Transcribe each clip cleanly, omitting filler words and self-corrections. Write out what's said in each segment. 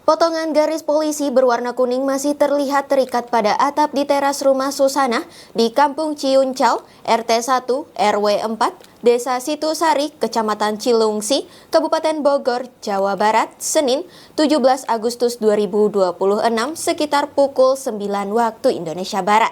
Potongan garis polisi berwarna kuning masih terlihat terikat pada atap di teras rumah Susana di Kampung Ciuncau, RT 1, RW 4, Desa Situsari, Kecamatan Cilungsi, Kabupaten Bogor, Jawa Barat, Senin 17 Agustus 2026 sekitar pukul 9 waktu Indonesia Barat.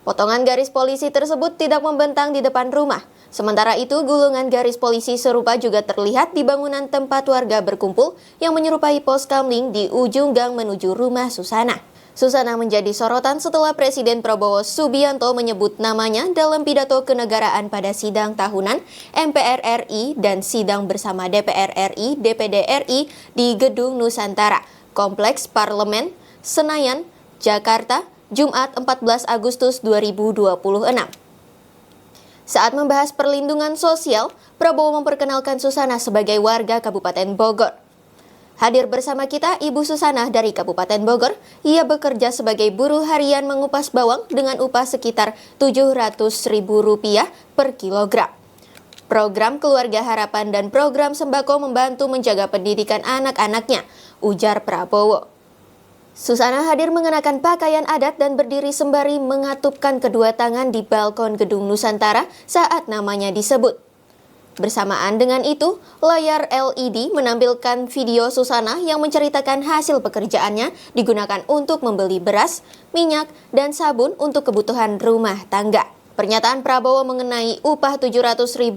Potongan garis polisi tersebut tidak membentang di depan rumah. Sementara itu, gulungan garis polisi serupa juga terlihat di bangunan tempat warga berkumpul yang menyerupai pos kamling di ujung gang menuju rumah Susana. Susana menjadi sorotan setelah Presiden Prabowo Subianto menyebut namanya dalam pidato kenegaraan pada sidang tahunan MPR RI dan sidang bersama DPR RI, DPD RI di Gedung Nusantara, Kompleks Parlemen, Senayan, Jakarta, Jumat 14 Agustus 2026. Saat membahas perlindungan sosial, Prabowo memperkenalkan Susana sebagai warga Kabupaten Bogor. Hadir bersama kita Ibu Susana dari Kabupaten Bogor. Ia bekerja sebagai buruh harian mengupas bawang dengan upah sekitar Rp700.000 per kilogram. Program Keluarga Harapan dan program sembako membantu menjaga pendidikan anak-anaknya, ujar Prabowo. Susana hadir mengenakan pakaian adat dan berdiri sembari mengatupkan kedua tangan di balkon Gedung Nusantara saat namanya disebut. Bersamaan dengan itu, layar LED menampilkan video Susana yang menceritakan hasil pekerjaannya digunakan untuk membeli beras, minyak, dan sabun untuk kebutuhan rumah tangga. Pernyataan Prabowo mengenai upah Rp700.000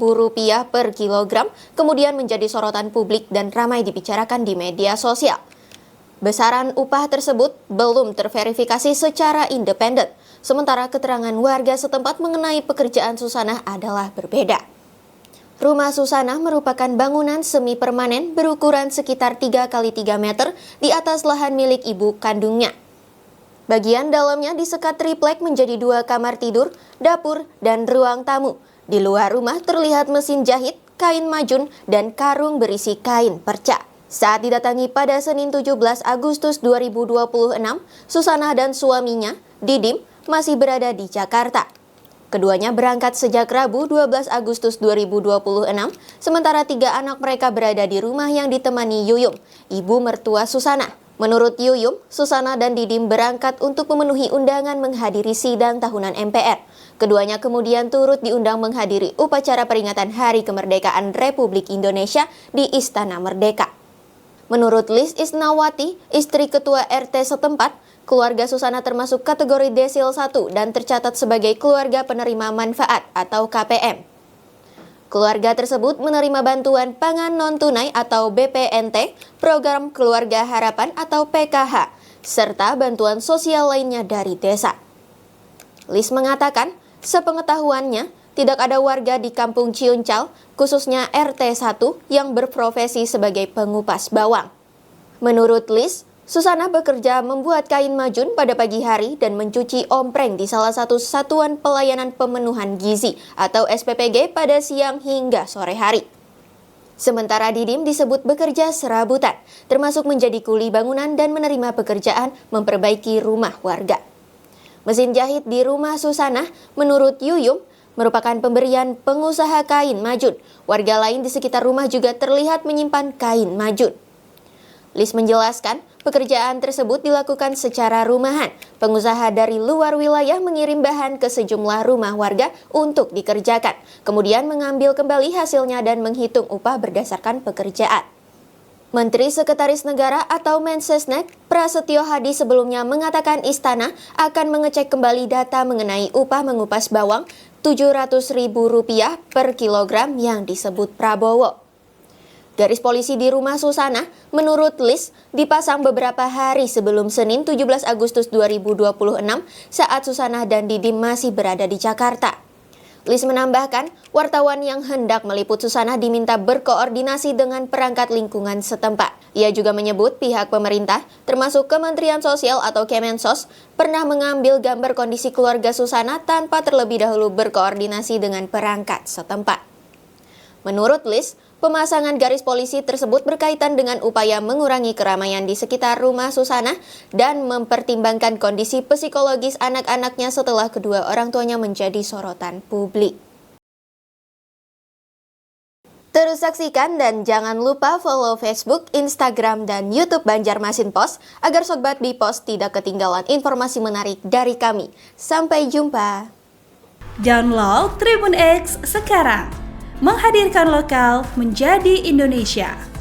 per kilogram kemudian menjadi sorotan publik dan ramai dibicarakan di media sosial. Besaran upah tersebut belum terverifikasi secara independen, sementara keterangan warga setempat mengenai pekerjaan Susana adalah berbeda. Rumah Susana merupakan bangunan semi permanen berukuran sekitar 3 x 3 meter di atas lahan milik ibu kandungnya. Bagian dalamnya disekat triplek menjadi 2 kamar tidur, dapur, dan ruang tamu. Di luar rumah terlihat mesin jahit, kain majun, dan karung berisi kain perca. Saat didatangi pada Senin 17 Agustus 2026, Susana dan suaminya, Didim, masih berada di Jakarta. Keduanya berangkat sejak Rabu 12 Agustus 2026, sementara 3 anak mereka berada di rumah yang ditemani Yuyum, ibu mertua Susana. Menurut Yuyum, Susana dan Didim berangkat untuk memenuhi undangan menghadiri sidang tahunan MPR. Keduanya kemudian turut diundang menghadiri upacara peringatan Hari Kemerdekaan Republik Indonesia di Istana Merdeka. Menurut Lis Isnawati, istri ketua RT setempat, keluarga Susana termasuk kategori Desil 1 dan tercatat sebagai keluarga penerima manfaat atau KPM. Keluarga tersebut menerima bantuan pangan non-tunai atau BPNT, program Keluarga Harapan atau PKH, serta bantuan sosial lainnya dari desa. Lis mengatakan, sepengetahuannya, tidak ada warga di Kampung Ciuncau, khususnya RT 1, yang berprofesi sebagai pengupas bawang. Menurut Lis, Susana bekerja membuat kain majun pada pagi hari dan mencuci ompreng di salah satu satuan pelayanan pemenuhan gizi atau SPPG pada siang hingga sore hari. Sementara Didim disebut bekerja serabutan, termasuk menjadi kuli bangunan dan menerima pekerjaan memperbaiki rumah warga. Mesin jahit di rumah Susana, menurut Yuyum, merupakan pemberian pengusaha kain majun. Warga lain di sekitar rumah juga terlihat menyimpan kain majun. Lis menjelaskan, pekerjaan tersebut dilakukan secara rumahan. Pengusaha dari luar wilayah mengirim bahan ke sejumlah rumah warga untuk dikerjakan, kemudian mengambil kembali hasilnya dan menghitung upah berdasarkan pekerjaan. Menteri Sekretaris Negara atau Mensesnek, Prasetyo Hadi sebelumnya mengatakan istana akan mengecek kembali data mengenai upah mengupas bawang Rp700.000 per kilogram yang disebut Prabowo. Garis polisi di rumah Susana, menurut Lis, dipasang beberapa hari sebelum Senin 17 Agustus 2026 saat Susana dan Didim masih berada di Jakarta. Lis menambahkan, wartawan yang hendak meliput Susana diminta berkoordinasi dengan perangkat lingkungan setempat. Ia juga menyebut pihak pemerintah, termasuk Kementerian Sosial atau Kemensos, pernah mengambil gambar kondisi keluarga Susana tanpa terlebih dahulu berkoordinasi dengan perangkat setempat. Menurut Lis, pemasangan garis polisi tersebut berkaitan dengan upaya mengurangi keramaian di sekitar rumah Susana dan mempertimbangkan kondisi psikologis anak-anaknya setelah kedua orang tuanya menjadi sorotan publik. Terus saksikan dan jangan lupa follow Facebook, Instagram, dan YouTube Banjarmasin Pos agar Sobat Bipos tidak ketinggalan informasi menarik dari kami. Sampai jumpa. Download Tribun X sekarang. Menghadirkan lokal menjadi Indonesia.